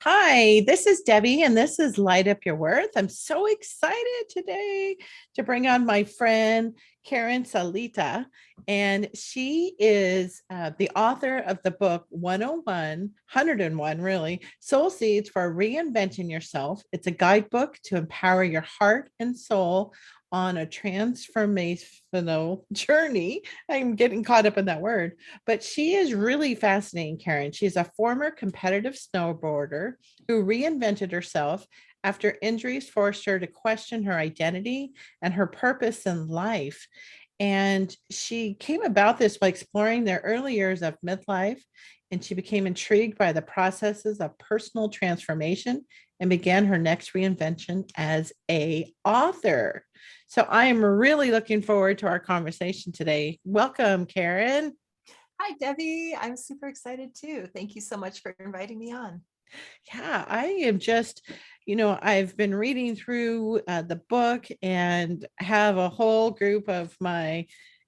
Hi, this is Debbie, and this is Light Up Your Worth. I'm so excited today to bring on my friend Karen Salita, and she is the author of the book 101, really, Soul Seeds for Reinventing Yourself. It's a guidebook to empower your heart and soul on a transformational journey. I'm getting caught up in that word, but she is really fascinating, Karen. She's a former competitive snowboarder who reinvented herself after injuries forced her to question her identity and her purpose in life. And she came about this by exploring the early years of midlife, and she became intrigued by the processes of personal transformation and began her next reinvention as a author. So I am really looking forward to our conversation today. Welcome, Karen. Hi, Debbie. I'm super excited too. Thank you so much for inviting me on. Yeah, I am just, I've been reading through the book and have a whole group of my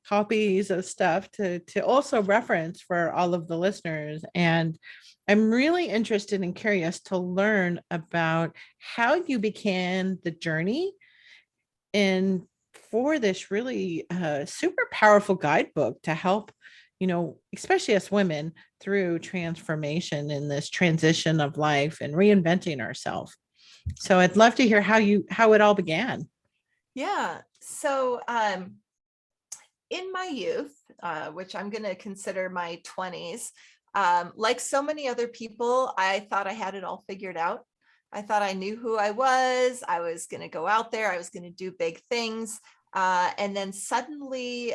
copies of stuff to also reference for all of the listeners. And I'm really interested and curious to learn about how you began the journey and for this really super powerful guidebook to help, especially us women through transformation in this transition of life and reinventing ourselves. So I'd love to hear how it all began. Yeah. So, in my youth, which I'm going to consider my 20s, like so many other people, I thought I had it all figured out. I thought I knew who I was. I was going to go out there. I was going to do big things. And then suddenly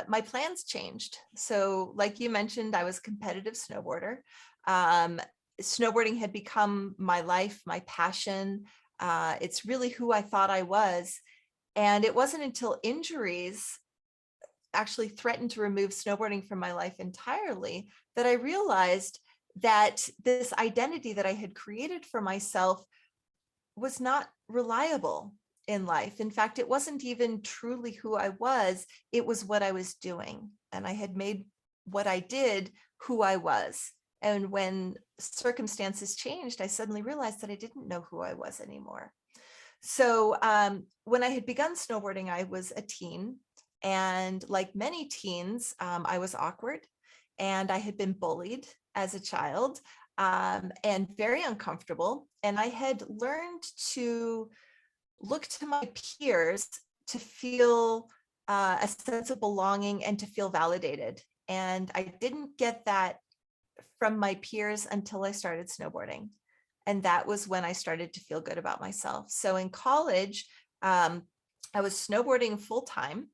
my plans changed. So, like you mentioned, I was a competitive snowboarder. Um, Snowboarding had become my life, my passion. It's really who I thought I was. And it wasn't until injuries actually threatened to remove snowboarding from my life entirely that I realized that this identity that I had created for myself was not reliable in life. In fact, it wasn't even truly who I was, it was what I was doing. And I had made what I did who I was. And when circumstances changed, I suddenly realized that I didn't know who I was anymore. So, when I had begun snowboarding, I was a teen. And like many teens, I was awkward and I had been bullied as a child, and very uncomfortable. And I had learned to look to my peers to feel a sense of belonging and to feel validated. And I didn't get that from my peers until I started snowboarding. And that was when I started to feel good about myself. So in college, I was snowboarding full time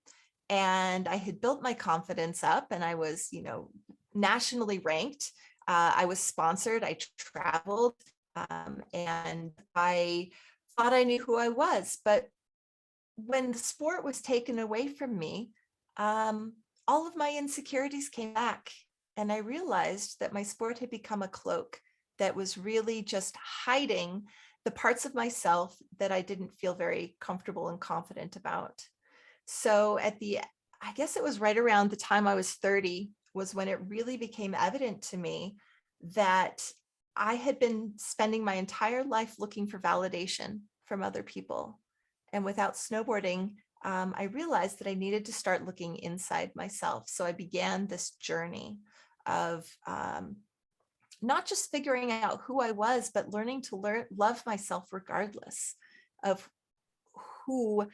and I had built my confidence up and I was, nationally ranked. I was sponsored, I traveled, and I thought I knew who I was. But when the sport was taken away from me, um, all of my insecurities came back. And I realized that my sport had become a cloak that was really just hiding the parts of myself that I didn't feel very comfortable and confident about. So I guess it was right around the time I was 30 was when it really became evident to me that I had been spending my entire life looking for validation from other people. And without snowboarding, I realized that I needed to start looking inside myself. So I began this journey of not just figuring out who I was, but learning to love myself regardless of who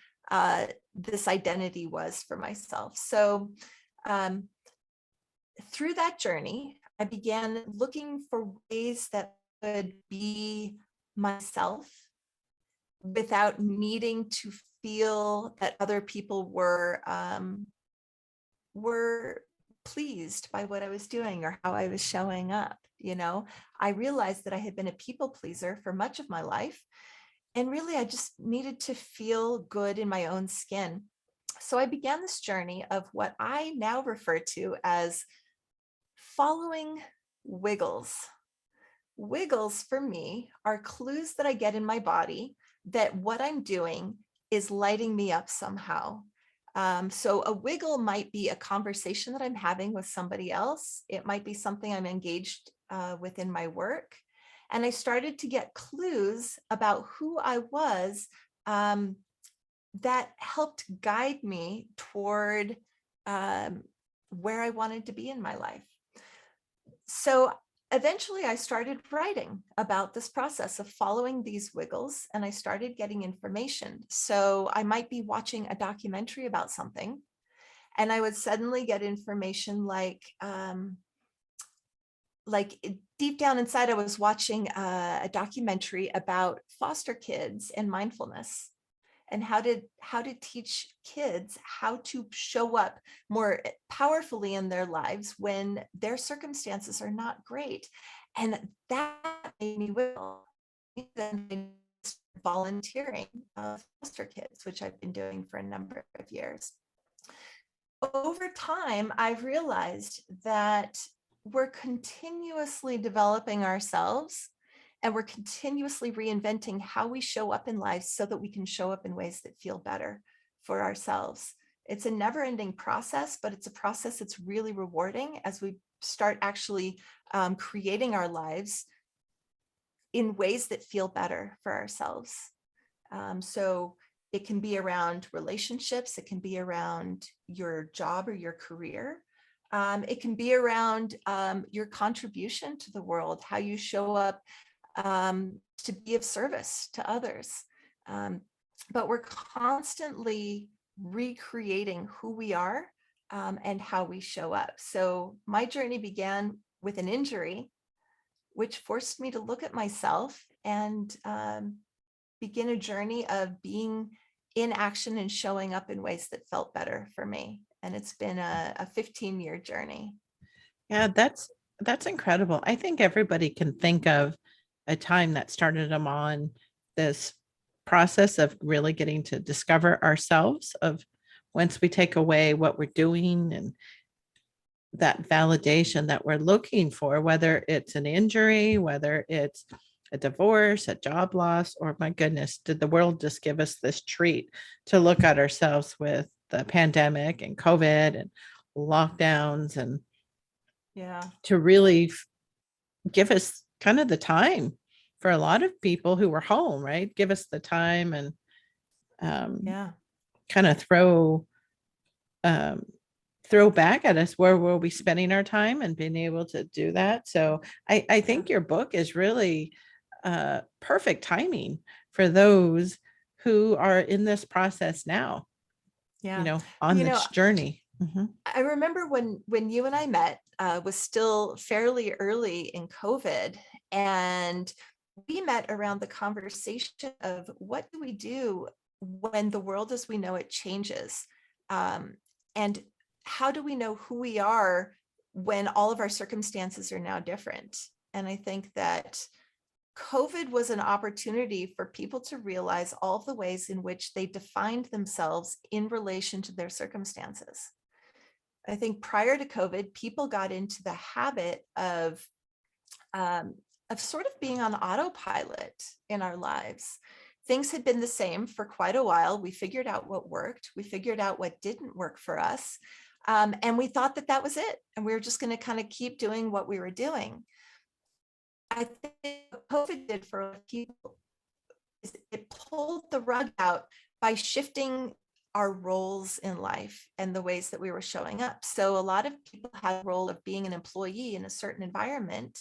this identity was for myself. So um, through that journey, I began looking for ways that could be myself without needing to feel that other people were pleased by what I was doing or how I was showing up. I realized that I had been a people pleaser for much of my life. And really, I just needed to feel good in my own skin. So I began this journey of what I now refer to as following wiggles. Wiggles for me are clues that I get in my body that what I'm doing is lighting me up somehow. So a wiggle might be a conversation that I'm having with somebody else. It might be something I'm engaged within my work. And I started to get clues about who I was, that helped guide me toward where I wanted to be in my life. So eventually I started writing about this process of following these wiggles, and I started getting information. So I might be watching a documentary about something, and I would suddenly get information like deep down inside, I was watching a documentary about foster kids and mindfulness, and how to teach kids how to show up more powerfully in their lives when their circumstances are not great. And that made me will. Then I started volunteering foster kids, which I've been doing for a number of years. Over time, I've realized that we're continuously developing ourselves, and we're continuously reinventing how we show up in life so that we can show up in ways that feel better for ourselves. It's a never-ending process, but it's a process that's really rewarding as we start actually creating our lives in ways that feel better for ourselves. So it can be around relationships, it can be around your job or your career. It can be around your contribution to the world, how you show up to be of service to others. But we're constantly recreating who we are and how we show up. So my journey began with an injury, which forced me to look at myself and begin a journey of being in action and showing up in ways that felt better for me. And it's been a 15-year journey. Yeah, that's incredible. I think everybody can think of a time that started them on this process of really getting to discover ourselves, of once we take away what we're doing and that validation that we're looking for, whether it's an injury, whether it's a divorce, a job loss, or my goodness, did the world just give us this treat to look at ourselves with the pandemic and COVID and lockdowns, and Yeah. to really give us kind of the time for a lot of people who were home, right? Give us the time and Yeah. kind of um, throw back at us where we'll be spending our time and being able to do that. So I think your book is really perfect timing for those who are in this process now, Yeah. on You know, this journey. Mhm. I remember when you and I met was still fairly early in COVID, and we met around the conversation of what do we do when the world as we know it changes, and how do we know who we are when all of our circumstances are now different? And I think that COVID was an opportunity for people to realize all the ways in which they defined themselves in relation to their circumstances. I think prior to COVID, people got into the habit of sort of being on autopilot in our lives. Things had been the same for quite a while. We figured out what worked. We figured out what didn't work for us. And we thought that that was it. And we were just going to kind of keep doing what we were doing. I think what COVID did for a lot of people is it pulled the rug out by shifting our roles in life and the ways that we were showing up. So a lot of people had a role of being an employee in a certain environment.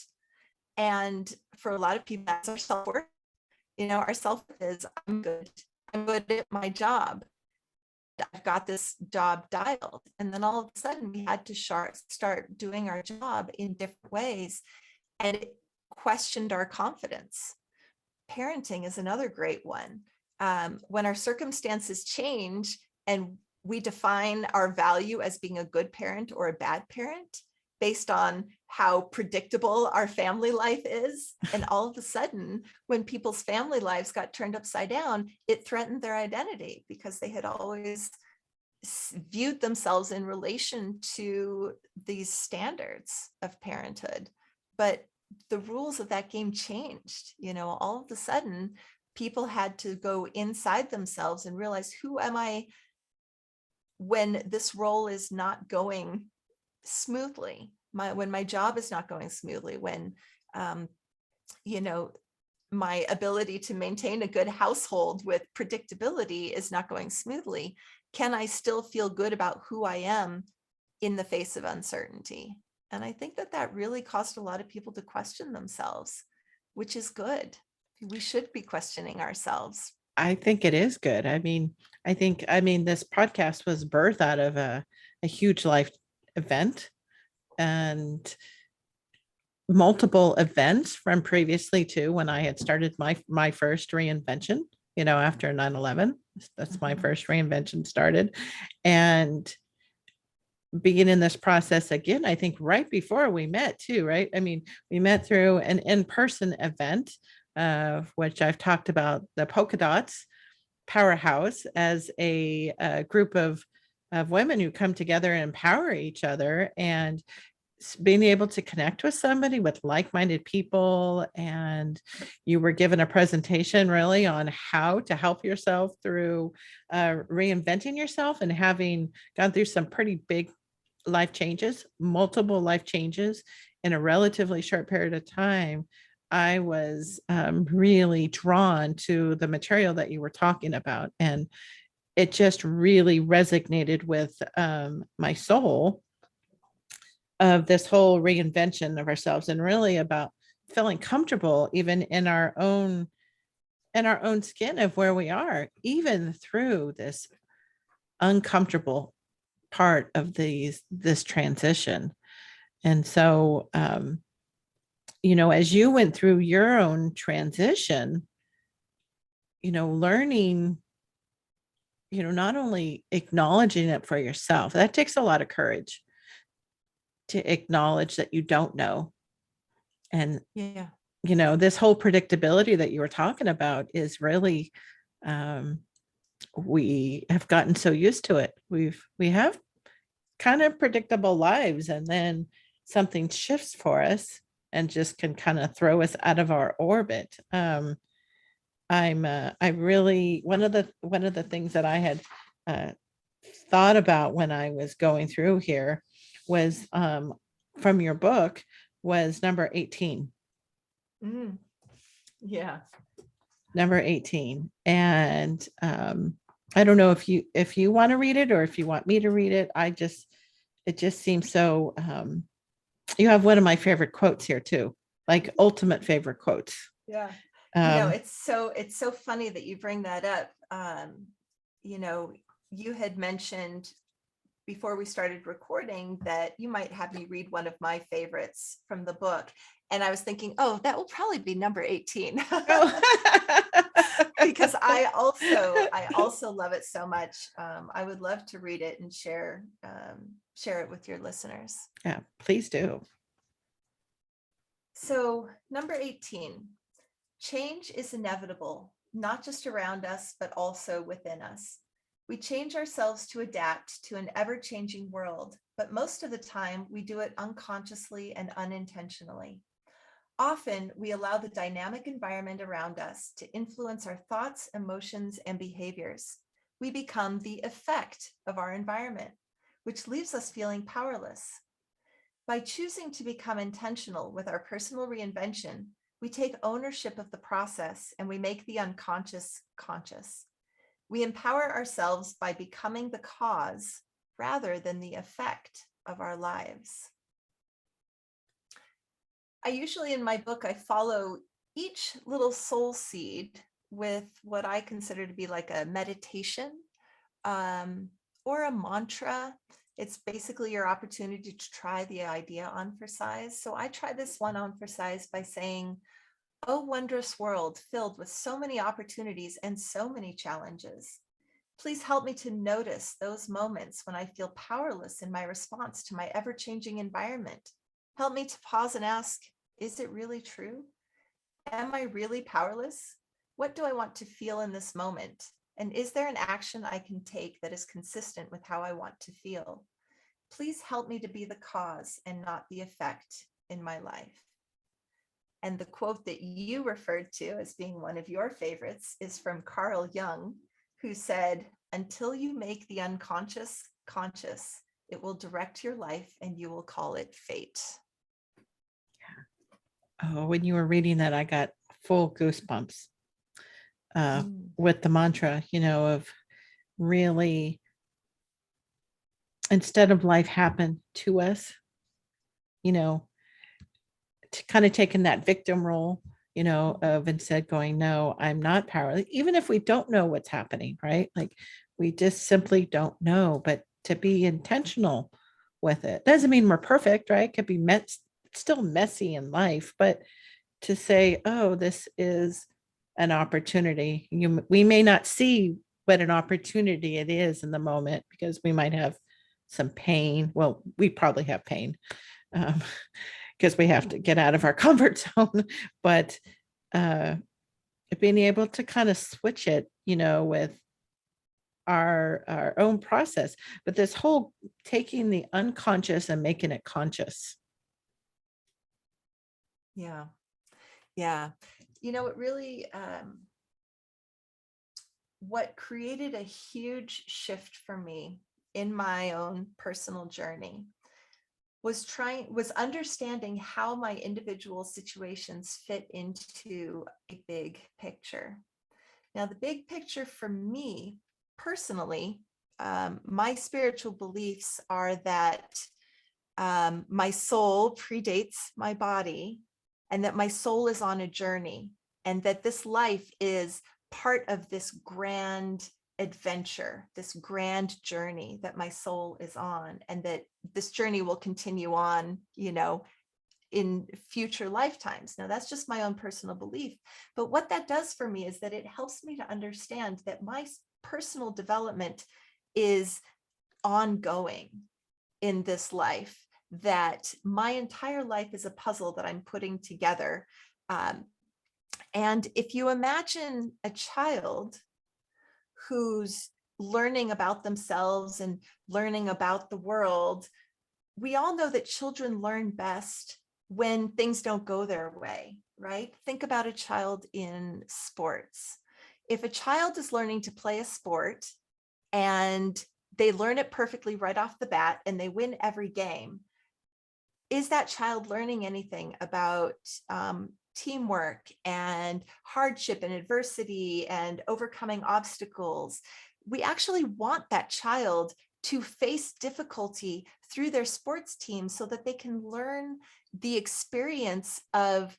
And for a lot of people, that's our self-worth. Our self-worth is I'm good at my job. I've got this job dialed. And then all of a sudden we had to start doing our job in different ways. And it questioned our confidence. Parenting is another great one. When our circumstances change and we define our value as being a good parent or a bad parent based on how predictable our family life is. And all of a sudden, when people's family lives got turned upside down, it threatened their identity because they had always viewed themselves in relation to these standards of parenthood. But the rules of that game changed. All of a sudden, people had to go inside themselves and realize, who am I when this role is not going smoothly, when my job is not going smoothly, when you know, my ability to maintain a good household with predictability is not going smoothly. Can I still feel good about who I am in the face of uncertainty? And I think that that really caused a lot of people to question themselves, which is good. We should be questioning ourselves. I think it is good. I mean, this podcast was birthed out of a huge life event and multiple events from previously too, when I had started my first reinvention, after 9/11. That's my Mhm. first reinvention started. And beginning this process again, I think right before we met too, right? I mean, we met through an in-person event, which I've talked about, the Polka Dots Powerhouse, as a group of women who come together and empower each other, and being able to connect with somebody with like-minded people. And you were given a presentation really on how to help yourself through reinventing yourself, and having gone through some pretty big life changes, multiple life changes in a relatively short period of time. I was really drawn to the material that you were talking about, and it just really resonated with my soul, of this whole reinvention of ourselves, and really about feeling comfortable even in our own skin of where we are, even through this uncomfortable part of this transition. And so as you went through your own transition, learning, not only acknowledging it for yourself, that takes a lot of courage to acknowledge that you don't know. And Yeah. this whole predictability that you were talking about is really, um, we have gotten so used to it. We have kind of predictable lives, and then something shifts for us and just can kind of throw us out of our orbit. I really, one of the things that I had uh, thought about when I was going through here was, from your book, was number 18. Mm. Yeah. Number 18. And I don't know if you want to read it, or if you want me to read it. It just seems so, you have one of my favorite quotes here too, like ultimate favorite quotes. Yeah. Um, It's so funny that you bring that up. You know, you had mentioned before we started recording that you might have me read one of my favorites from the book. And I was thinking, oh, that will probably be number 18. oh. Because I also love it so much. I would love to read it and share it with your listeners. Yeah, please do. So number 18, change is inevitable, not just around us, but also within us. We change ourselves to adapt to an ever-changing world, but most of the time we do it unconsciously and unintentionally. Often, we allow the dynamic environment around us to influence our thoughts, emotions, and behaviors. We become the effect of our environment, which leaves us feeling powerless. By choosing to become intentional with our personal reinvention, we take ownership of the process and we make the unconscious conscious. We empower ourselves by becoming the cause rather than the effect of our lives. I usually, in my book, I follow each little soul seed with what I consider to be like a meditation, or a mantra. It's basically your opportunity to try the idea on for size. So I try this one on for size by saying, "Oh, wondrous world filled with so many opportunities and so many challenges. Please help me to notice those moments when I feel powerless in my response to my ever-changing environment. Help me to pause and ask, is it really true? Am I really powerless? What do I want to feel in this moment? And is there an action I can take that is consistent with how I want to feel? Please help me to be the cause and not the effect in my life." And the quote that you referred to as being one of your favorites is from Carl Jung, who said, "Until you make the unconscious conscious, it will direct your life and you will call it fate." oh, when you were reading that, I got full goosebumps Mm. with the mantra, of really, instead of life happen to us, you know, to kind of taking that victim role, of instead going, no, I'm not powerless, even if we don't know what's happening, right? Like we just simply don't know, but to be intentional with it doesn't mean we're perfect, right? Could be still messy in life, but to say, oh, this is an opportunity. We may not see what an opportunity it is in the moment because we might have some pain. Well, we probably have pain because we have to get out of our comfort zone. But uh, being able to kind of switch it, with our own process. But this whole taking the unconscious and making it conscious. Yeah. Yeah. It really, what created a huge shift for me in my own personal journey was understanding how my individual situations fit into a big picture. Now, the big picture for me personally, my spiritual beliefs are that my soul predates my body, and that my soul is on a journey, and that this life is part of this grand adventure, this grand journey that my soul is on, and that this journey will continue on, in future lifetimes. Now, that's just my own personal belief. But what that does for me is that it helps me to understand that my personal development is ongoing in this life, that my entire life is a puzzle that I'm putting together. And if you imagine a child who's learning about themselves and learning about the world, we all know that children learn best when things don't go their way, right? Think about a child in sports. If a child is learning to play a sport and they learn it perfectly right off the bat and they win every game, is that child learning anything about teamwork and hardship and adversity and overcoming obstacles? We actually want that child to face difficulty through their sports team so that they can learn the experience of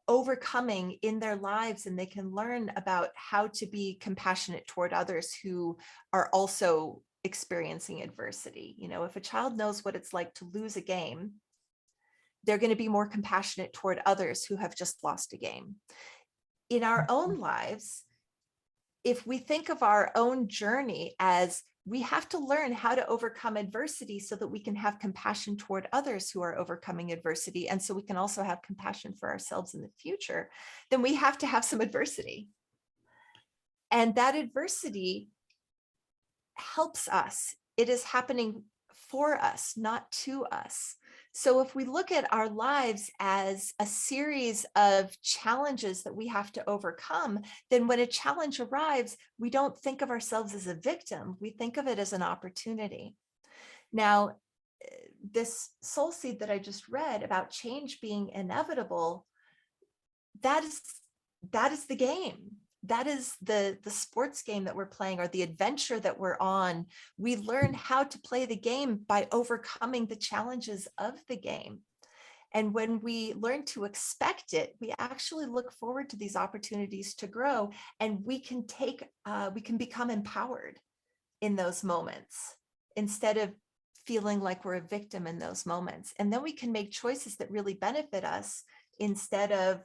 overcoming in their lives, and they can learn about how to be compassionate toward others who are also experiencing adversity. If a child knows what it's like to lose a game, they're going to be more compassionate toward others who have just lost a game. In our own lives, if we think of our own journey as we have to learn how to overcome adversity so that we can have compassion toward others who are overcoming adversity, and so we can also have compassion for ourselves in the future, then we have to have some adversity. And that adversity helps us. It is happening for us, not to us. So if we look at our lives as a series of challenges that we have to overcome, then when a challenge arrives, we don't think of ourselves as a victim. We think of it as an opportunity. Now, this soul seed that I just read about change being inevitable, that is the game. That is the sports game that we're playing, or the adventure that we're on. We learn how to play the game by overcoming the challenges of the game. And when we learn to expect it, we actually look forward to these opportunities to grow, and we can become empowered in those moments instead of feeling like we're a victim in those moments. And then we can make choices that really benefit us instead of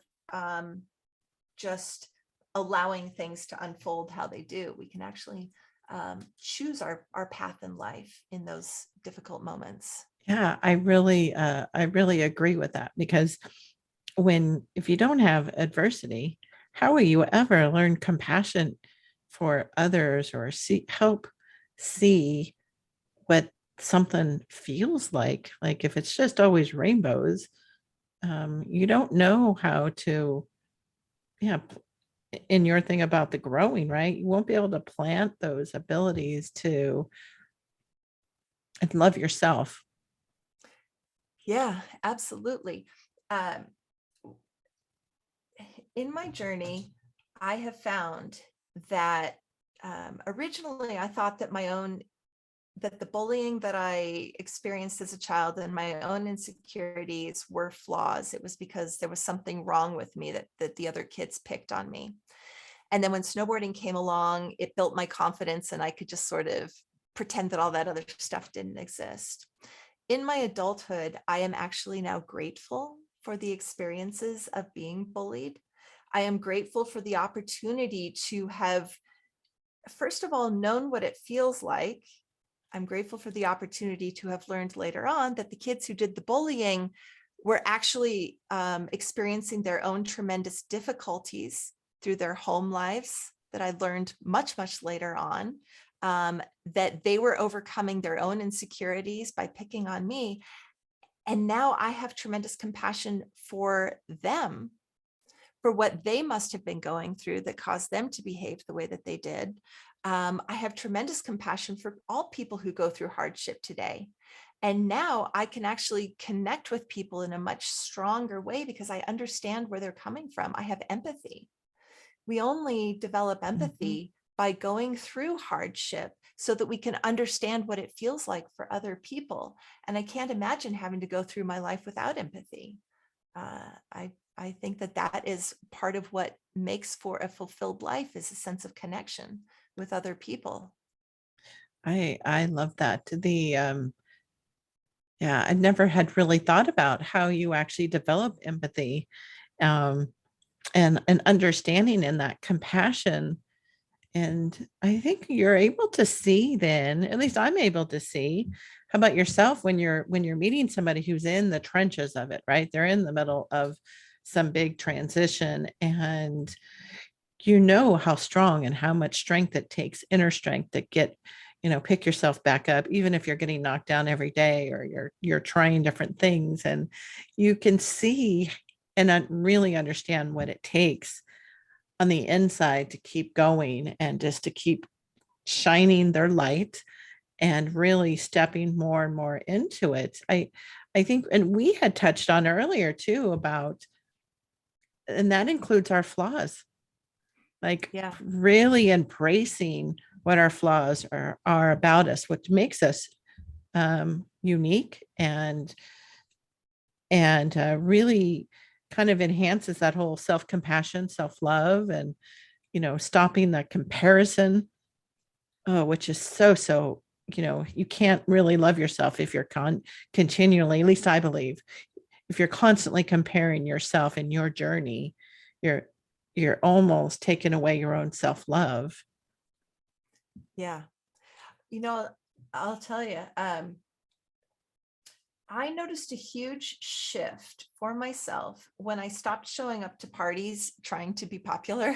just allowing things to unfold how they do. We can actually choose our path in life in those difficult moments. Yeah, I really agree with that, because if you don't have adversity, how will you ever learn compassion for others, or help see what something feels like? Like if it's just always rainbows, you don't know how to, yeah, in your thing about the growing, right? You won't be able to plant those abilities to love yourself. Yeah, absolutely. In my journey, I have found that originally I thought that that the bullying that I experienced as a child and my own insecurities were flaws. It was because there was something wrong with me that the other kids picked on me. And then when snowboarding came along, it built my confidence and I could just sort of pretend that all that other stuff didn't exist. In my adulthood, I am actually now grateful for the experiences of being bullied. I am grateful for the opportunity to have, first of all, known what it feels like. I'm grateful for the opportunity to have learned later on that the kids who did the bullying were actually experiencing their own tremendous difficulties through their home lives, that I learned much, much later on, that they were overcoming their own insecurities by picking on me. And now I have tremendous compassion for them, for what they must have been going through that caused them to behave the way that they did. I have tremendous compassion for all people who go through hardship today. And now I can actually connect with people in a much stronger way because I understand where they're coming from. I have empathy. We only develop Mhm. empathy by going through hardship so that we can understand what it feels like for other people. And I can't imagine having to go through my life without empathy. I think that that is part of what makes for a fulfilled life, is a sense of connection with other people. I love that. Yeah, I never had really thought about how you actually develop empathy, um, and understanding and that compassion. And I think you're able to see then, at least I'm able to see. How about yourself when you're meeting somebody who's in the trenches of it, right? They're in the middle of some big transition, and you know how strong and how much strength it takes, inner strength, to get, pick yourself back up, even if you're getting knocked down every day, or you're trying different things. And you can see and really understand what it takes on the inside to keep going and just to keep shining their light and really stepping more and more into it. I think, and we had touched on earlier too about, and that includes our flaws, like Yeah. really embracing what our flaws are about us, what makes us unique, and really kind of enhances that whole self-compassion, self-love, and stopping that comparison, which is so, you can't really love yourself if you're continually, at least I believe, if you're constantly comparing yourself and your journey, you're you're almost taking away your own self-love. Yeah. You know, I'll tell you, I noticed a huge shift for myself when I stopped showing up to parties trying to be popular.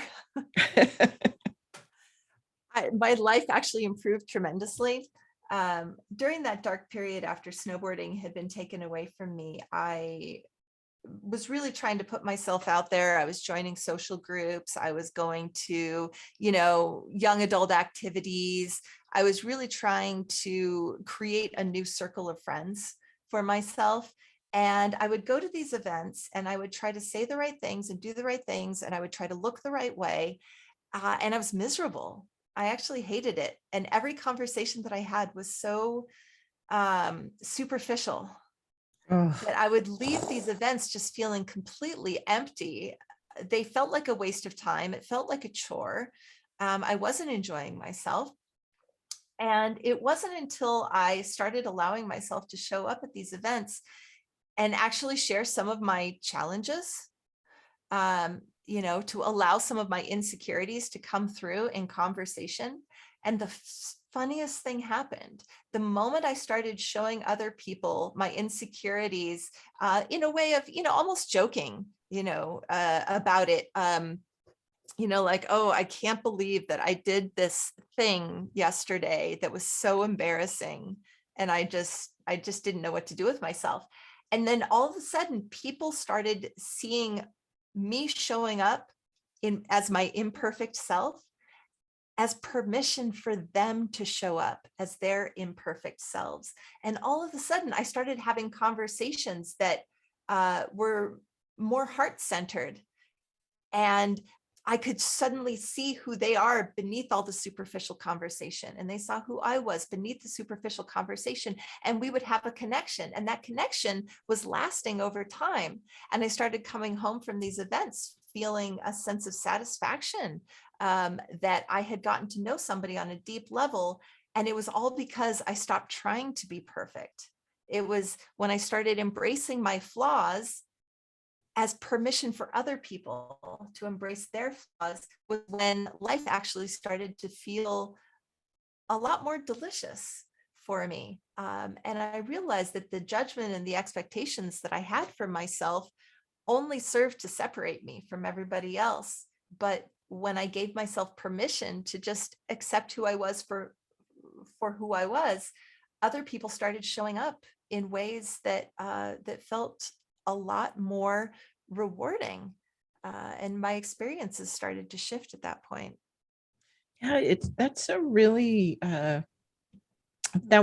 My life actually improved tremendously. During that dark period after snowboarding had been taken away from me, I was really trying to put myself out there. I was joining social groups. I was going to, young adult activities. I was really trying to create a new circle of friends for myself. And I would go to these events and I would try to say the right things and do the right things. And I would try to look the right way. And I was miserable. I actually hated it. And every conversation that I had was so superficial Oh, that I would leave these events just feeling completely empty. They felt like a waste of time. It felt like a chore. I wasn't enjoying myself. And it wasn't until I started allowing myself to show up at these events and actually share some of my challenges, to allow some of my insecurities to come through in conversation. And the funniest thing happened. The moment I started showing other people my insecurities, in a way of, almost joking, about it, like, oh, I can't believe that I did this thing yesterday that was so embarrassing. And I just didn't know what to do with myself. And then all of a sudden, people started seeing me showing up in as my imperfect self as permission for them to show up as their imperfect selves. And all of a sudden, I started having conversations that were more heart-centered. And I could suddenly see who they are beneath all the superficial conversation. And they saw who I was beneath the superficial conversation. And we would have a connection. And that connection was lasting over time. And I started coming home from these events feeling a sense of satisfaction, that I had gotten to know somebody on a deep level. And it was all because I stopped trying to be perfect. It was when I started embracing my flaws as permission for other people to embrace their flaws, was when life actually started to feel a lot more delicious for me. And I realized that the judgment and the expectations that I had for myself only served to separate me from everybody else. But when I gave myself permission to just accept who I was for who I was, other people started showing up in ways that that felt a lot more rewarding. And my experiences started to shift at that point. Yeah, that's a really that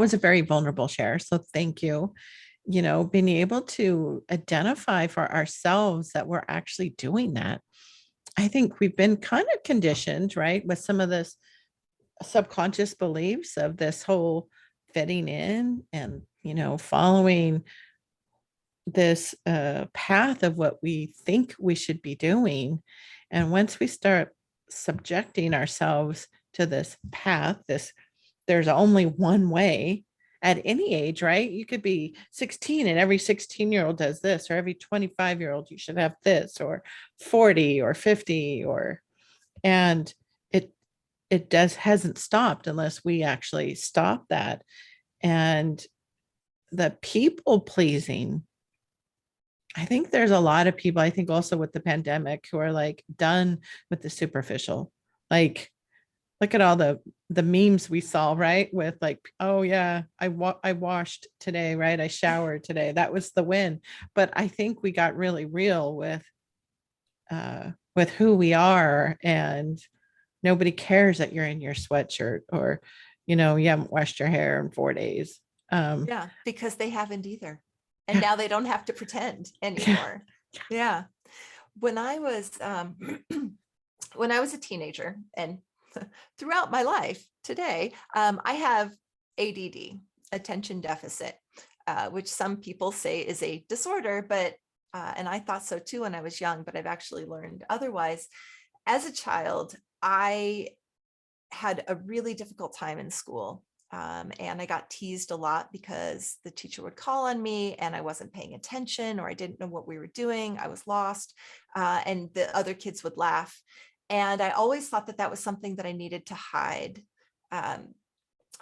was a very vulnerable share. So thank you. Being able to identify for ourselves that we're actually doing that. I think we've been kind of conditioned, right, with some of this subconscious beliefs of this whole fitting in and, following this path of what we think we should be doing. And once we start subjecting ourselves to this path, there's only one way at any age, right? You could be 16 and every 16-year-old does this, or every 25-year-old you should have this, or 40 or 50, and it hasn't stopped unless we actually stop that. And the people pleasing, I think there's a lot of people, I think also with the pandemic, who are like done with the superficial. Like, look at all the memes we saw, right? With like, oh yeah, I washed today, right? I showered today. That was the win. But I think we got really real with who we are, and nobody cares that you're in your sweatshirt, or you haven't washed your hair in 4 days. Yeah, because they haven't either. And Yeah. now they don't have to pretend anymore. Yeah. When I was when I was a teenager, and throughout my life today, I have ADD, attention deficit, which some people say is a disorder, but and I thought so too when I was young, but I've actually learned otherwise. As a child, I had a really difficult time in school. And I got teased a lot because the teacher would call on me and I wasn't paying attention, or I didn't know what we were doing. I was lost, and the other kids would laugh. And I always thought that that was something that I needed to hide. Um,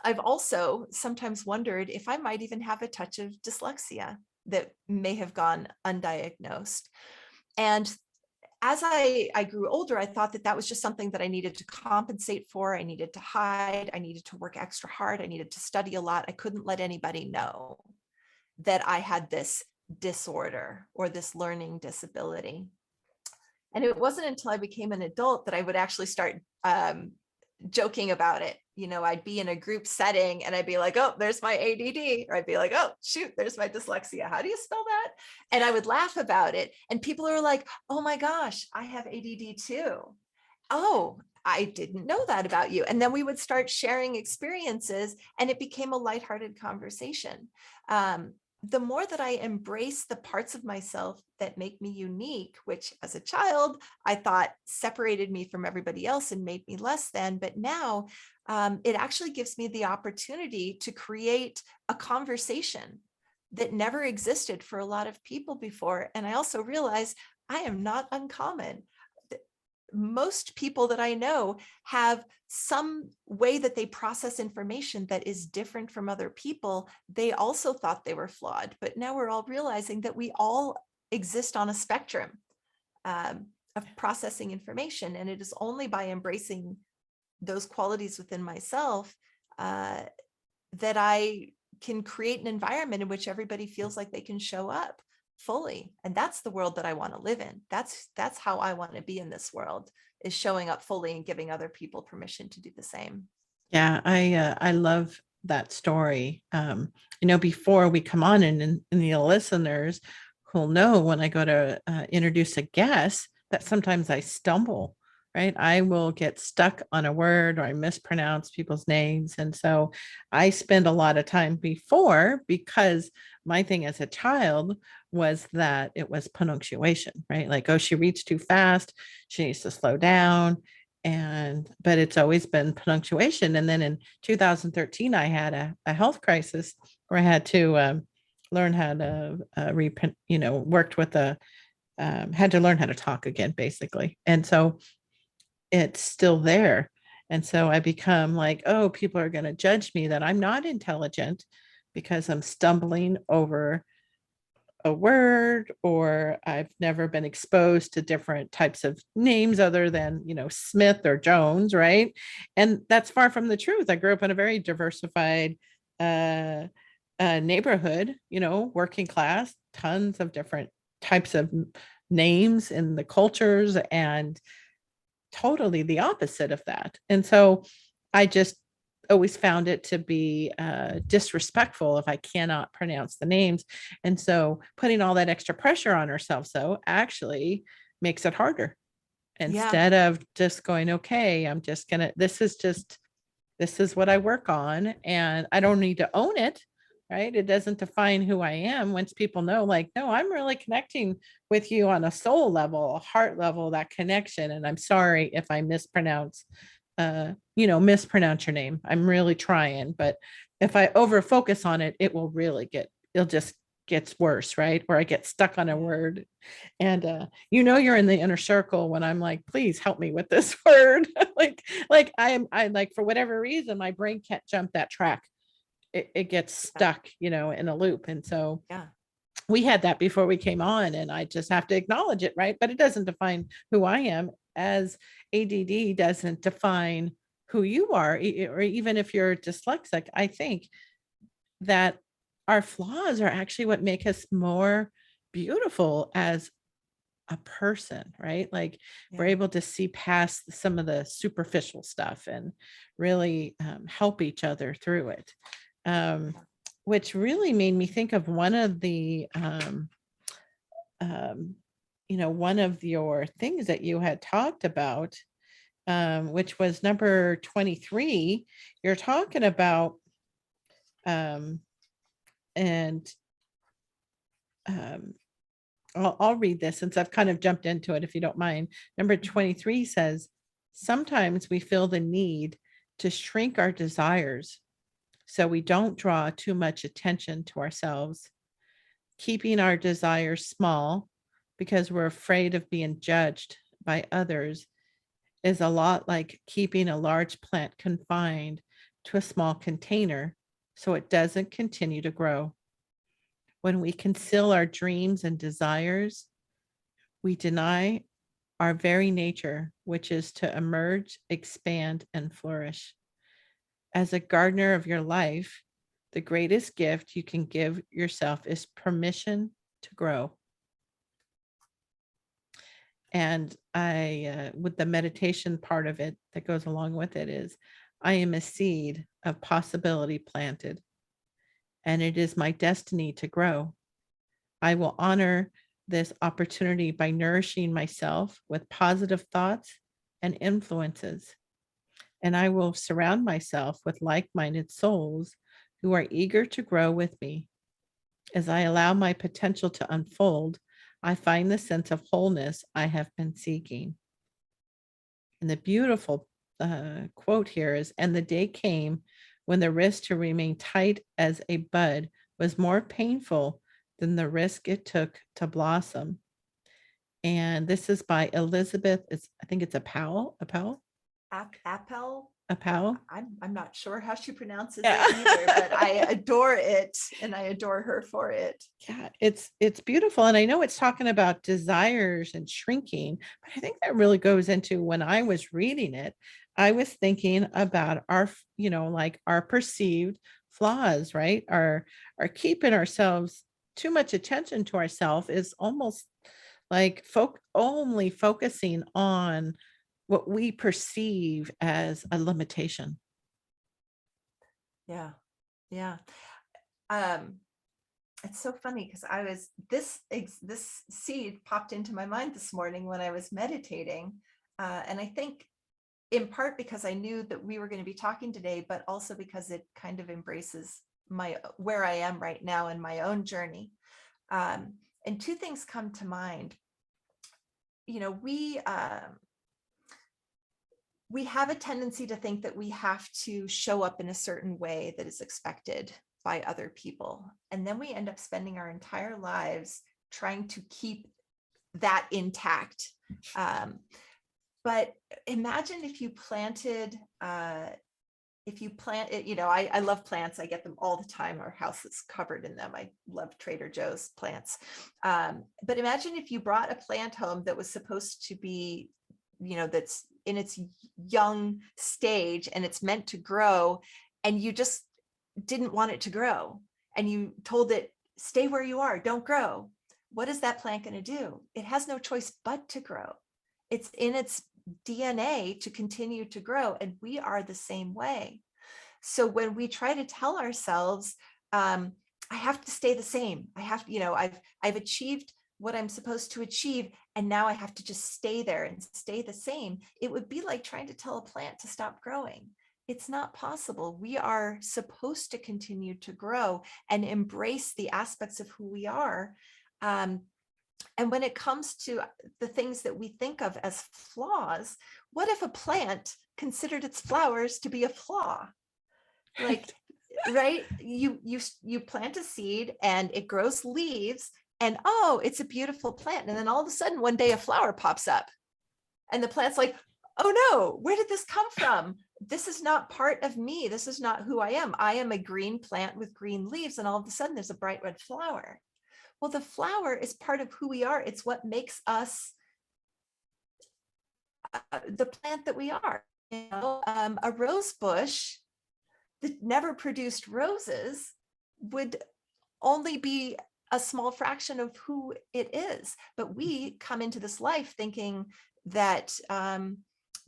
I've also sometimes wondered if I might even have a touch of dyslexia that may have gone undiagnosed. And as I grew older, I thought that that was just something that I needed to compensate for. I needed to hide. I needed to work extra hard. I needed to study a lot. I couldn't let anybody know that I had this disorder or this learning disability. And it wasn't until I became an adult that I would actually start joking about it. I'd be in a group setting and I'd be like, oh, there's my ADD. Or I'd be like, oh, shoot, there's my dyslexia. How do you spell that? And I would laugh about it. And people are like, oh my gosh, I have ADD too. Oh, I didn't know that about you. And then we would start sharing experiences and it became a lighthearted conversation. The more that I embrace the parts of myself that make me unique, which as a child, I thought separated me from everybody else and made me less than, but now it actually gives me the opportunity to create a conversation that never existed for a lot of people before. And I also realize I am not uncommon. Most people that I know have some way that they process information that is different from other people. They also thought they were flawed, but now we're all realizing that we all exist on a spectrum of processing information. And it is only by embracing those qualities within myself that I can create an environment in which everybody feels like they can show up fully. And that's the world that I want to live in. That's how I want to be in this world, is showing up fully and giving other people permission to do the same. Yeah, I love that story. Before we come on, and the listeners who'll know, when I go to introduce a guest, that sometimes I stumble, right? I will get stuck on a word or I mispronounce people's names. And so I spend a lot of time before, because my thing as a child was that it was punctuation, right? Like, oh, she reads too fast. She needs to slow down. But it's always been punctuation. And then in 2013, I had a health crisis where I had to learn how to worked with had to learn how to talk again, basically. And so it's still there. And so I become like, oh, people are going to judge me that I'm not intelligent because I'm stumbling over a word, or I've never been exposed to different types of names other than, Smith or Jones, right? And that's far from the truth. I grew up in a very diversified uh, neighborhood, working class, tons of different types of names in the cultures, and totally the opposite of that. And so I just always found it to be disrespectful if I cannot pronounce the names. And so putting all that extra pressure on ourselves, though, actually makes it harder. Yeah. Instead of just going, okay, this is what I work on, and I don't need to own it, right? It doesn't define who I am. Once people know, like, no, I'm really connecting with you on a soul level, a heart level, that connection. And I'm sorry if I mispronounce your name. I'm really trying, but if I over focus on it, it'll just gets worse, right? Or I get stuck on a word. And you're in the inner circle when I'm like, please help me with this word. I like, for whatever reason, my brain can't jump that track. It gets stuck, in a loop. And so Yeah. we had that before we came on, and I just have to acknowledge it, right? But it doesn't define who I am, as ADD doesn't define who you are, or even if you're dyslexic. I think that our flaws are actually what make us more beautiful as a person, right? Like, we're Yeah. able to see past some of the superficial stuff and really help each other through it. Which really made me think of one of your things that you had talked about, which was number 23. You're talking about, and um, I'll read this since I've kind of jumped into it, if you don't mind. Number 23 says, sometimes we feel the need to shrink our desires so we don't draw too much attention to ourselves. Keeping our desires small because we're afraid of being judged by others is a lot like keeping a large plant confined to a small container so it doesn't continue to grow. When we conceal our dreams and desires, we deny our very nature, which is to emerge, expand, and flourish. As a gardener of your life, the greatest gift you can give yourself is permission to grow. And with the meditation part of it that goes along with it, is I am a seed of possibility planted, and it is my destiny to grow. I will honor this opportunity by nourishing myself with positive thoughts and influences. And I will surround myself with like-minded souls who are eager to grow with me. As I allow my potential to unfold, I find the sense of wholeness I have been seeking. And the beautiful quote here is, and the day came when the risk to remain tight as a bud was more painful than the risk it took to blossom. And this is by Elizabeth. I think it's Appel. Appel. Appel. I'm not sure how she pronounces Yeah. it either, but I adore it, and I adore her for it. Yeah, it's beautiful. And I know it's talking about desires and shrinking, but I think that really goes into, when I was reading it, I was thinking about like our perceived flaws, right? Our keeping ourselves too much attention to ourselves is almost like only focusing on what we perceive as a limitation. Yeah. Yeah. Um, it's so funny because this seed popped into my mind this morning when I was meditating. And I think in part because I knew that we were going to be talking today, but also because it kind of embraces where I am right now in my own journey. And two things come to mind. You know, we have a tendency to think that we have to show up in a certain way that is expected by other people. And then we end up spending our entire lives trying to keep that intact. But imagine if you planted, you know, I love plants. I get them all the time. Our house is covered in them. I love Trader Joe's plants. But imagine if you brought a plant home that was supposed to be, you know, that's in its young stage and it's meant to grow, and you just didn't want it to grow. And you told it, stay where you are, don't grow. What is that plant going to do? It has no choice but to grow. It's in its DNA to continue to grow. And we are the same way. So when we try to tell ourselves, I have to stay the same. I have, you know, I've achieved what I'm supposed to achieve, and now I have to just stay there and stay the same. It would be like trying to tell a plant to stop growing. It's not possible. We are supposed to continue to grow and embrace the aspects of who we are. And when it comes to the things that we think of as flaws, what if a plant considered its flowers to be a flaw? Like, right? You plant a seed and it grows leaves, and oh, it's a beautiful plant. And then all of a sudden, one day a flower pops up, and the plant's like, oh no, where did this come from? This is not part of me. This is not who I am. I am a green plant with green leaves, and all of a sudden there's a bright red flower. Well, the flower is part of who we are. It's what makes us the plant that we are. You know, a rose bush that never produced roses would only be a small fraction of who it is. But we come into this life thinking that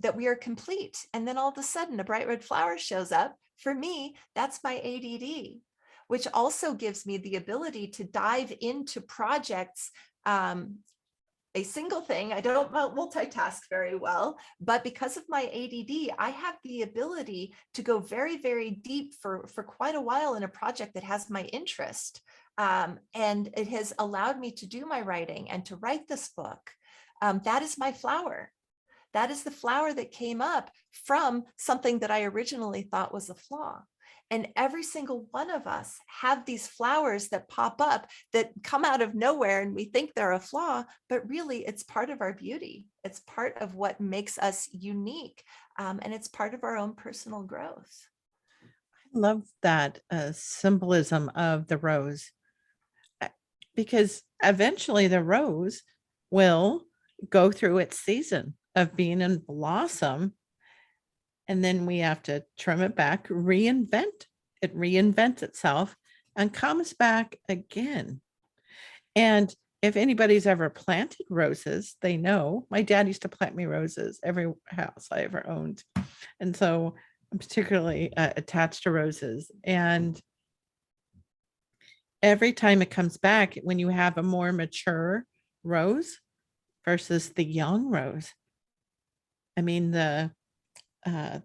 that we are complete, and then all of a sudden a bright red flower shows up. For me, that's my ADD, which also gives me the ability to dive into projects. A single thing, I don't multitask very well, but because of my ADD, I have the ability to go very, very deep for quite a while in a project that has my interest. And it has allowed me to do my writing and to write this book. That is my flower. That is the flower that came up from something that I originally thought was a flaw. And every single one of us have these flowers that pop up that come out of nowhere, and we think they're a flaw, but really it's part of our beauty. It's part of what makes us unique. And it's part of our own personal growth. I love that symbolism of the rose, because eventually the rose will go through its season of being in blossom. And then we have to trim it back, reinvent. It reinvents itself and comes back again. And if anybody's ever planted roses, they know my dad used to plant me roses every house I ever owned. And so I'm particularly attached to roses. And every time it comes back, when you have a more mature rose versus the young rose, I mean, the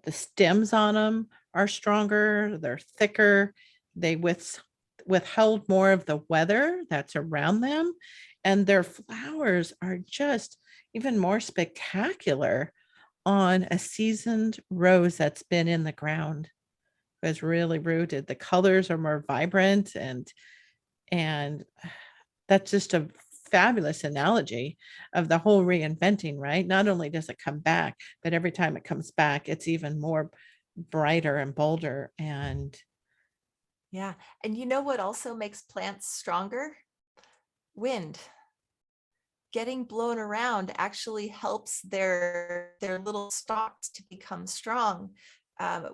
stems on them are stronger, they're thicker, they withheld more of the weather that's around them, and their flowers are just even more spectacular on a seasoned rose that's been in the ground, has really rooted. The colors are more vibrant, and that's just a fabulous analogy of the whole reinventing, right? Not only does it come back, but every time it comes back, it's even more brighter and bolder. And yeah. And you know what also makes plants stronger? Wind. Getting blown around actually helps their little stalks to become strong.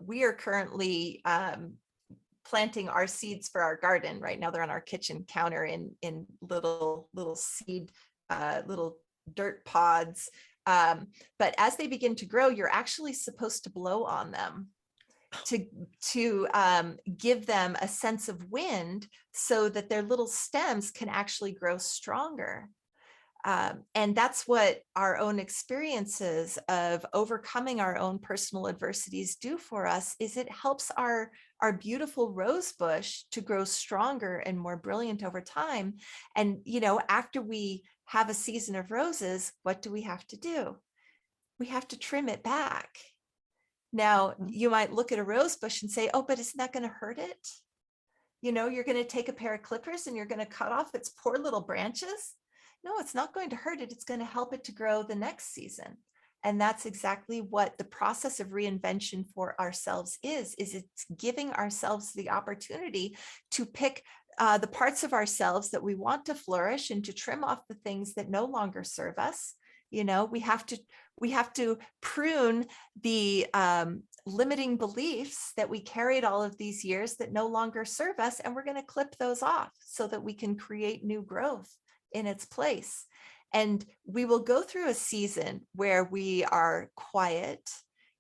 We are currently planting our seeds for our garden right now. They're on our kitchen counter in little seed, little dirt pods. But as they begin to grow, you're actually supposed to blow on them. to give them a sense of wind so that their little stems can actually grow stronger. And that's what our own experiences of overcoming our own personal adversities do for us, is it helps our beautiful rose bush to grow stronger and more brilliant over time. And, after we have a season of roses, what do we have to do? We have to trim it back. Now, you might look at a rose bush and say, oh, but isn't that going to hurt it? You're going to take a pair of clippers and you're going to cut off its poor little branches. No, it's not going to hurt it. It's going to help it to grow the next season. And that's exactly what the process of reinvention for ourselves is it's giving ourselves the opportunity to pick the parts of ourselves that we want to flourish and to trim off the things that no longer serve us. We have to prune the limiting beliefs that we carried all of these years that no longer serve us. And we're going to clip those off so that we can create new growth in its place. And we will go through a season where we are quiet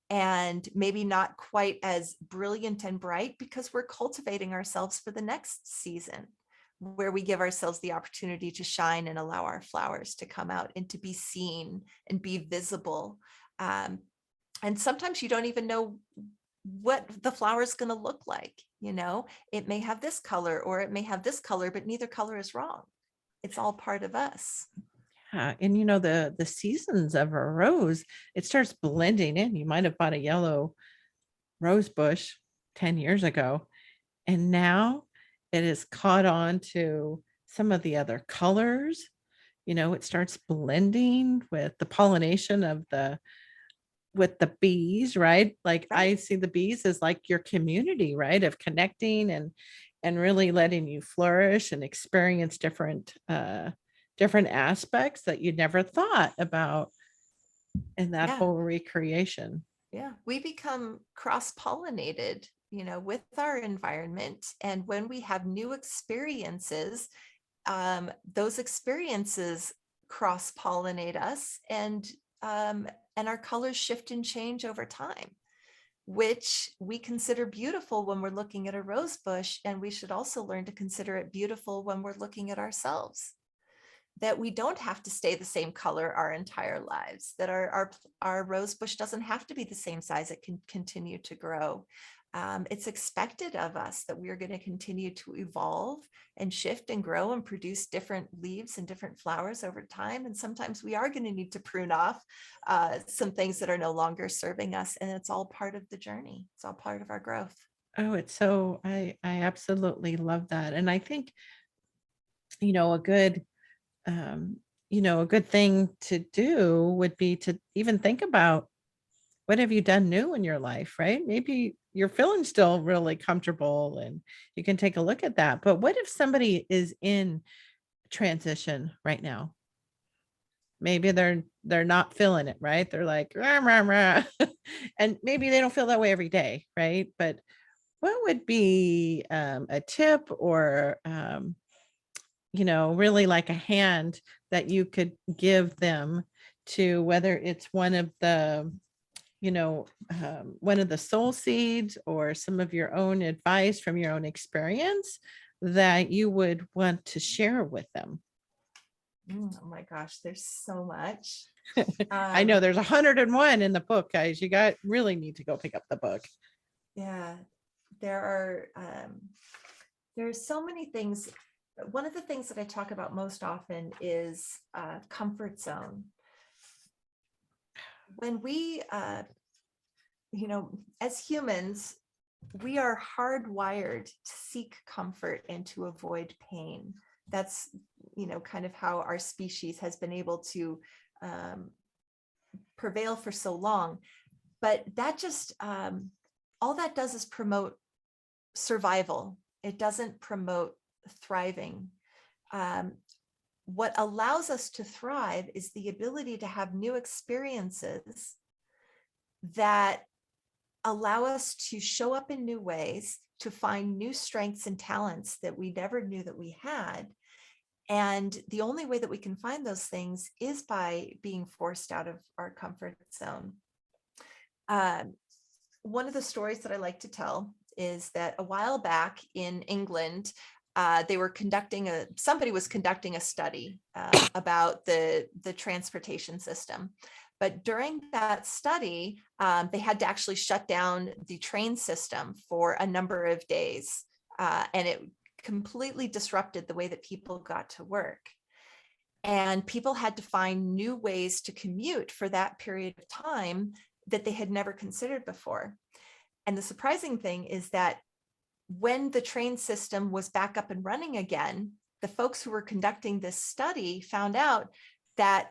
and maybe not quite as brilliant and bright, because we're cultivating ourselves for the next season, where we give ourselves the opportunity to shine and allow our flowers to come out and to be seen and be visible. And sometimes you don't even know what the flower is going to look like. It may have this color or it may have this color, but neither color is wrong. It's all part of us. Yeah. And the seasons of a rose, it starts blending in. You might have bought a yellow rose bush 10 years ago, and now it is caught on to some of the other colors. It starts blending with the pollination with the bees, right? Like, Right. I see the bees as like your community, right? Of connecting and really letting you flourish and experience different aspects that you never thought about in that Yeah. whole recreation. Yeah. We become cross-pollinated, with our environment. And when we have new experiences, those experiences cross-pollinate us, and our colors shift and change over time, which we consider beautiful when we're looking at a rose bush. And we should also learn to consider it beautiful when we're looking at ourselves, that we don't have to stay the same color our entire lives, that our rose bush doesn't have to be the same size. It can continue to grow. It's expected of us that we are going to continue to evolve and shift and grow and produce different leaves and different flowers over time. And sometimes we are going to need to prune off some things that are no longer serving us. And it's all part of the journey. It's all part of our growth. Oh, it's so, I absolutely love that. And I think, a good, a good thing to do would be to even think about, what have you done new in your life, right? Maybe you're feeling still really comfortable and you can take a look at that. But what if somebody is in transition right now? Maybe they're not feeling it, right? They're like, "Rah, rah, rah." And maybe they don't feel that way every day, right? But what would be a tip, or really like a hand that you could give them, to whether it's one of the soul seeds or some of your own advice from your own experience that you would want to share with them? Oh my gosh, there's so much. I know there's 101 in the book, guys. You really need to go pick up the book. Yeah, there's so many things. One of the things that I talk about most often is comfort zone. When we, as humans, we are hardwired to seek comfort and to avoid pain. That's, kind of how our species has been able to prevail for so long. But that just, all that does is promote survival. It doesn't promote thriving. What allows us to thrive is the ability to have new experiences that allow us to show up in new ways, to find new strengths and talents that we never knew that we had. And the only way that we can find those things is by being forced out of our comfort zone. one of the stories that I like to tell is that a while back in England, somebody was conducting a study about the transportation system. But during that study, they had to actually shut down the train system for a number of days. And it completely disrupted the way that people got to work. And people had to find new ways to commute for that period of time that they had never considered before. And the surprising thing is that when the train system was back up and running again, the folks who were conducting this study found out that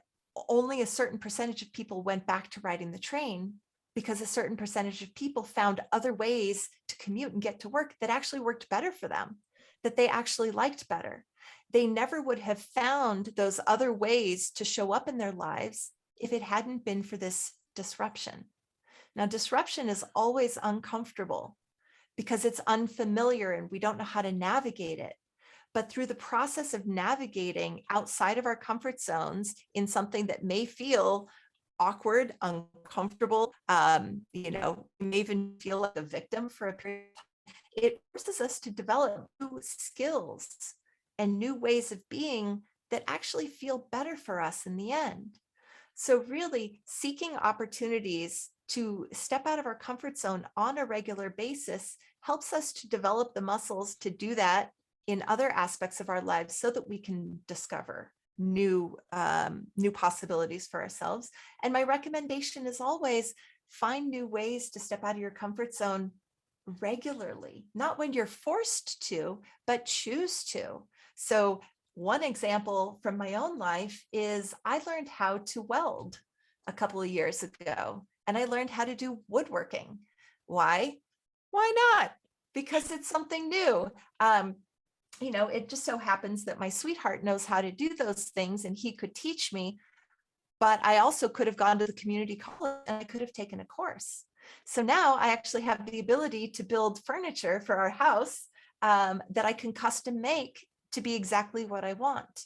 only a certain percentage of people went back to riding the train, because a certain percentage of people found other ways to commute and get to work that actually worked better for them, that they actually liked better. They never would have found those other ways to show up in their lives if it hadn't been for this disruption. Now, disruption is always uncomfortable because it's unfamiliar and we don't know how to navigate it. But through the process of navigating outside of our comfort zones in something that may feel awkward, uncomfortable, you may even feel like a victim for a period of time, it forces us to develop new skills and new ways of being that actually feel better for us in the end. So really seeking opportunities to step out of our comfort zone on a regular basis helps us to develop the muscles to do that in other aspects of our lives so that we can discover new possibilities for ourselves. And my recommendation is always find new ways to step out of your comfort zone regularly, not when you're forced to, but choose to. So one example from my own life is I learned how to weld a couple of years ago, and I learned how to do woodworking. Why? Why not? Because it's something new. It just so happens that my sweetheart knows how to do those things and he could teach me, but I also could have gone to the community college and I could have taken a course. So now I actually have the ability to build furniture for our house that I can custom make to be exactly what I want.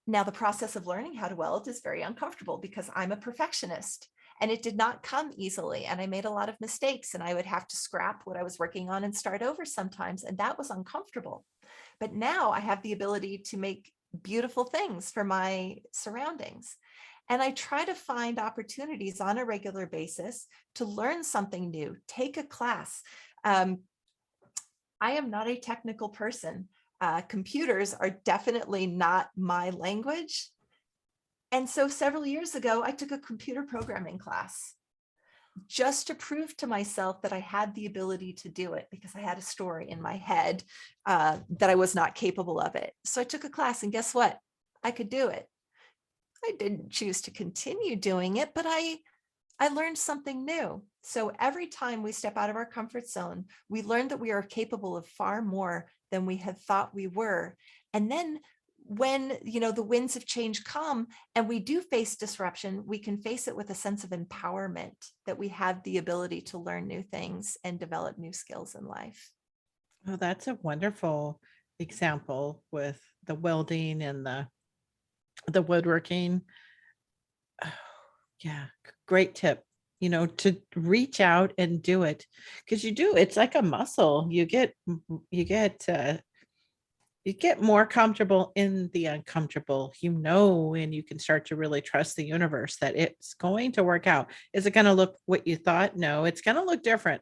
Now, the process of learning how to weld is very uncomfortable because I'm a perfectionist and it did not come easily. And I made a lot of mistakes and I would have to scrap what I was working on and start over sometimes. And that was uncomfortable. But now I have the ability to make beautiful things for my surroundings. And I try to find opportunities on a regular basis to learn something new, take a class. I am not a technical person. Computers are definitely not my language. And so several years ago, I took a computer programming class just to prove to myself that I had the ability to do it, because I had a story in my head that I was not capable of it. So I took a class and guess what? I could do it. I didn't choose to continue doing it, but I learned something new. So every time we step out of our comfort zone, we learn that we are capable of far more than we had thought we were. And then when, the winds of change come and we do face disruption, we can face it with a sense of empowerment that we have the ability to learn new things and develop new skills in life. Oh, that's a wonderful example with the welding and the woodworking. Oh, yeah, great tip. To reach out and do it, because it's like a muscle. You get more comfortable in the uncomfortable, and you can start to really trust the universe that it's going to work out. Is it going to look what you thought? No, it's going to look different.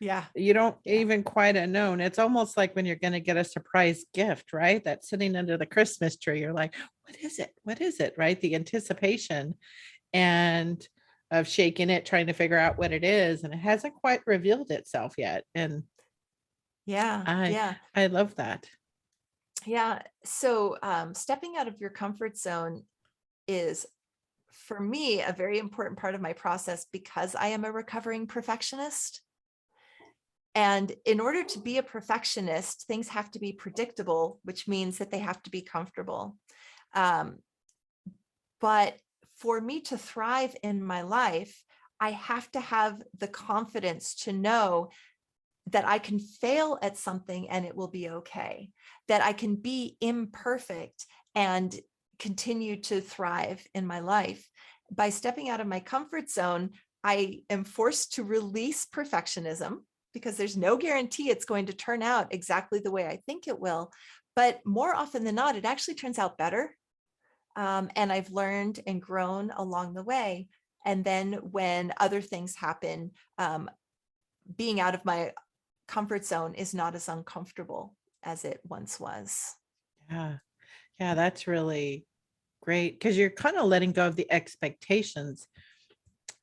Yeah. You don't even quite unknown. It's almost like when you're going to get a surprise gift, right? That's sitting under the Christmas tree. You're like, what is it? What is it? Right? The anticipation and of shaking it, trying to figure out what it is. And it hasn't quite revealed itself yet. And I love that. Yeah. So stepping out of your comfort zone is, for me, a very important part of my process because I am a recovering perfectionist. And in order to be a perfectionist, things have to be predictable, which means that they have to be comfortable. But for me to thrive in my life, I have to have the confidence to know that I can fail at something and it will be okay, that I can be imperfect and continue to thrive in my life. By stepping out of my comfort zone, I am forced to release perfectionism because there's no guarantee it's going to turn out exactly the way I think it will. But more often than not, it actually turns out better. And I've learned and grown along the way. And then when other things happen, being out of my comfort zone is not as uncomfortable as it once was. Yeah. Yeah, that's really great because you're kind of letting go of the expectations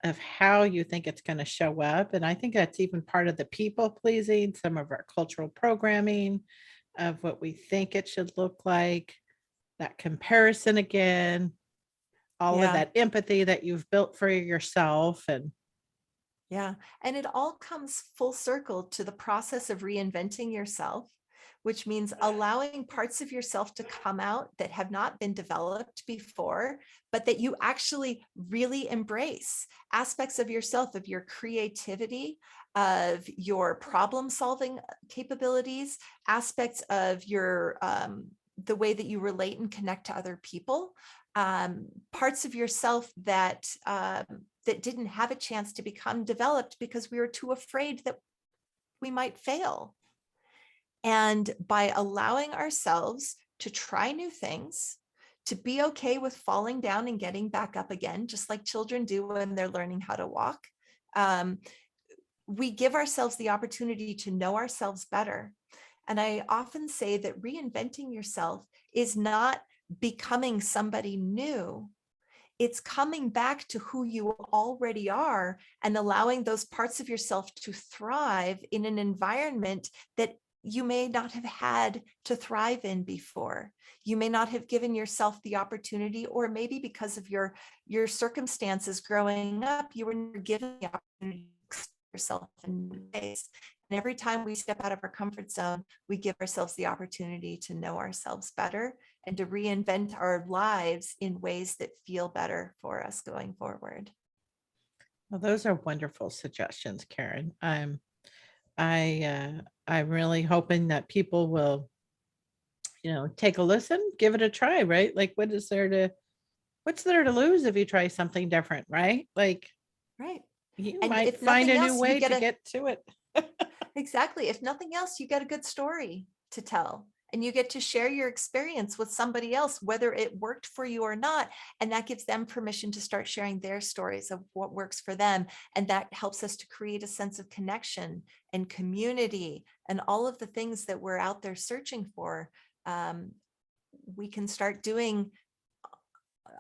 of how you think it's going to show up. And I think that's even part of the people pleasing, some of our cultural programming of what we think it should look like, that comparison again, all of Yeah. that empathy that you've built for yourself. And Yeah. And it all comes full circle to the process of reinventing yourself, which means allowing parts of yourself to come out that have not been developed before, but that you actually really embrace aspects of yourself, of your creativity, of your problem solving capabilities, aspects of your, the way that you relate and connect to other people, parts of yourself that, that didn't have a chance to become developed because we were too afraid that we might fail. And by allowing ourselves to try new things, to be okay with falling down and getting back up again, just like children do when they're learning how to walk, we give ourselves the opportunity to know ourselves better. And I often say that reinventing yourself is not becoming somebody new. It's coming back to who you already are and allowing those parts of yourself to thrive in an environment that you may not have had to thrive in before. You may not have given yourself the opportunity, or maybe because of your circumstances growing up, you were never given the opportunity to express yourself in new ways. And every time we step out of our comfort zone, we give ourselves the opportunity to know ourselves better and to reinvent our lives in ways that feel better for us going forward. well, those are wonderful suggestions, Karen. I'm really hoping that people will, take a listen, give it a try, right? Like what's there to lose if you try something different, right? Like Right. you And might if find nothing a new else, you way get to a, get to it. exactly. If nothing else, you get a good story to tell. And you get to share your experience with somebody else, whether it worked for you or not. And that gives them permission to start sharing their stories of what works for them. And that helps us to create a sense of connection and community and all of the things that we're out there searching for. Um, we can start doing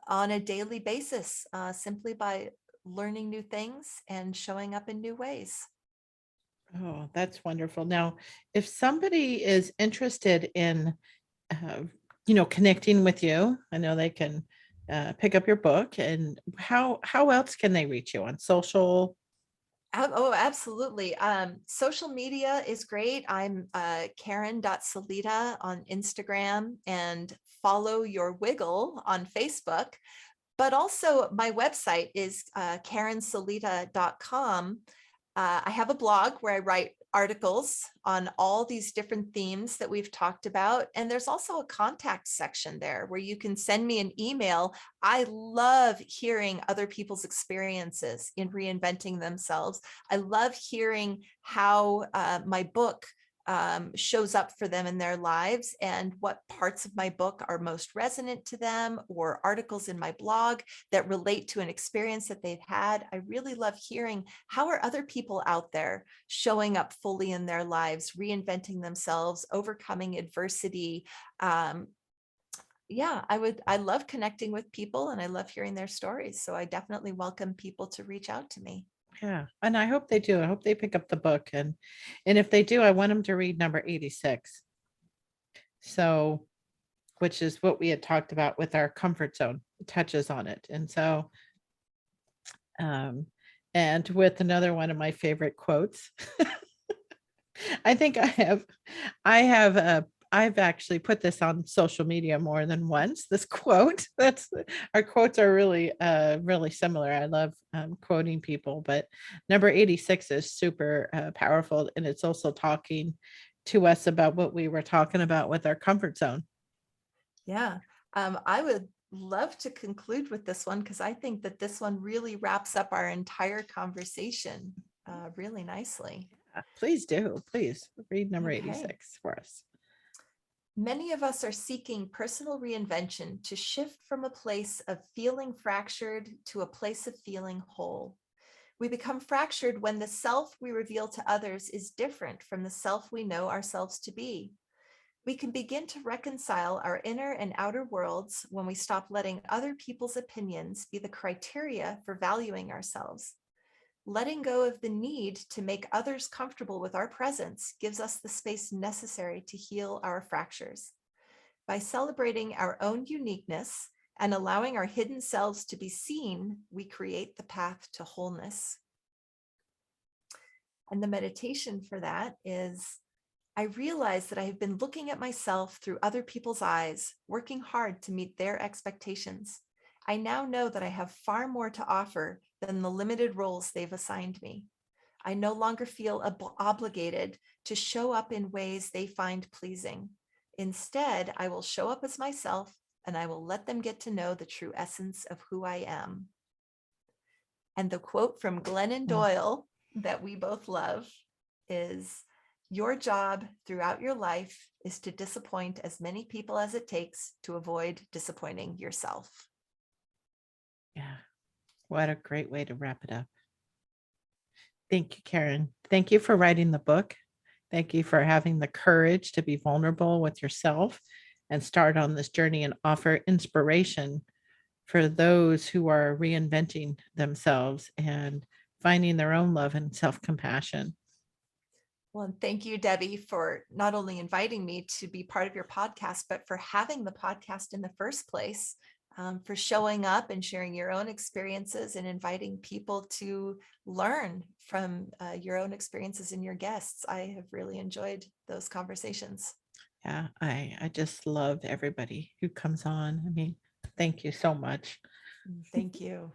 on a daily basis, simply by learning new things and showing up in new ways. Oh, that's wonderful. Now, if somebody is interested in, uh, connecting with you, I know they can pick up your book. And how else can they reach you on social? Oh, absolutely. Social media is great. I'm Karen.Salita on Instagram, and follow your wiggle on Facebook. But also my website is karensalita.com. I have a blog where I write articles on all these different themes that we've talked about. And there's also a contact section there where you can send me an email. I love hearing other people's experiences in reinventing themselves. I love hearing how my book shows up for them in their lives, and what parts of my book are most resonant to them, or articles in my blog that relate to an experience that they've had. I really love hearing how are other people out there showing up fully in their lives, reinventing themselves, overcoming adversity. Yeah, I love connecting with people and I love hearing their stories. So I definitely welcome people to reach out to me. Yeah, and I hope they do. I hope they pick up the book, and if they do, I want them to read number 86. So, which is what we had talked about with our comfort zone, it touches on it. And so, um, and with another one of my favorite quotes, I think I've actually put this on social media more than once. This quote, that's our quotes are really similar. I love quoting people, but number 86 is super powerful. And it's also talking to us about what we were talking about with our comfort zone. Yeah. I would love to conclude with this one because I think that this one really wraps up our entire conversation really nicely. Please do. Please read number Okay. 86 for us. Many of us are seeking personal reinvention to shift from a place of feeling fractured to a place of feeling whole. We become fractured when the self we reveal to others is different from the self we know ourselves to be. We can begin to reconcile our inner and outer worlds when we stop letting other people's opinions be the criteria for valuing ourselves. Letting go of the need to make others comfortable with our presence gives us the space necessary to heal our fractures. By celebrating our own uniqueness and allowing our hidden selves to be seen, we create the path to wholeness. And the meditation for that is, I realize that I have been looking at myself through other people's eyes, working hard to meet their expectations. I now know that I have far more to offer than the limited roles they've assigned me. I no longer feel obligated to show up in ways they find pleasing. Instead, I will show up as myself and I will let them get to know the true essence of who I am. And the quote from Glennon Doyle that we both love is, your job throughout your life is to disappoint as many people as it takes to avoid disappointing yourself. Yeah. What a great way to wrap it up. Thank you, Karen. Thank you for writing the book. Thank you for having the courage to be vulnerable with yourself and start on this journey and offer inspiration for those who are reinventing themselves and finding their own love and self-compassion. Well, and thank you, Debbie, for not only inviting me to be part of your podcast, but for having the podcast in the first place, for showing up and sharing your own experiences and inviting people to learn from your own experiences and your guests. I have really enjoyed those conversations. Yeah, I just love everybody who comes on. I mean, thank you so much. Thank you.